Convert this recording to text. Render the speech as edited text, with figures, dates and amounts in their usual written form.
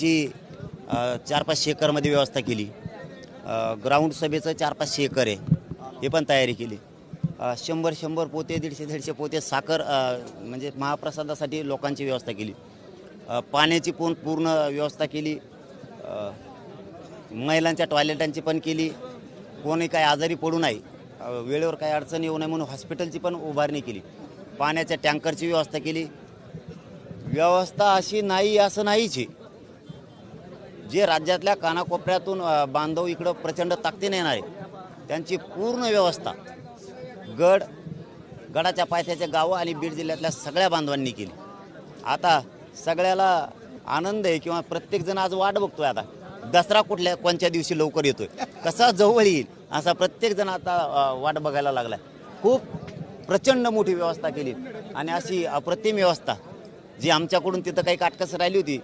ची 4-500 एकरमध्ये व्यवस्था केली. ग्राउंड सभेचं 400-500 एकर आहे, हे पण तयारी केली. 100 पोते 150 पोते साखर म्हणजे महाप्रसादासाठी लोकांची व्यवस्था केली. पाण्याची पूर्ण व्यवस्था केली. महिलांच्या टॉयलेटांची पण केली. कोणी काही आजारी पडू नये, वेळेवर काही अडचण येऊ नये म्हणून हॉस्पिटलची पण उभारणी केली. पाण्याच्या टँकरची व्यवस्था केली. व्यवस्था अशी नाही असं नाहीच आहे. जे राज्यातल्या कानाकोपऱ्यातून बांधव इकडं प्रचंड ताकदीने येणार आहे त्यांची पूर्ण व्यवस्था गडाच्या पायथ्याच्या गावं आणि बीड जिल्ह्यातल्या सगळ्या बांधवांनी केली. आता सगळ्याला आनंद आहे किंवा प्रत्येकजण आज वाट बघतोय. आता दसरा कोणत्या दिवशी लवकर येतोय, कसा जवळ येईल असा प्रत्येकजण आता वाट बघायला लागलाय. खूप प्रचंड मोठी व्यवस्था केली आणि अशी अप्रतिम व्यवस्था जी आमच्याकडून तिथं काही काटकसर राहिली होती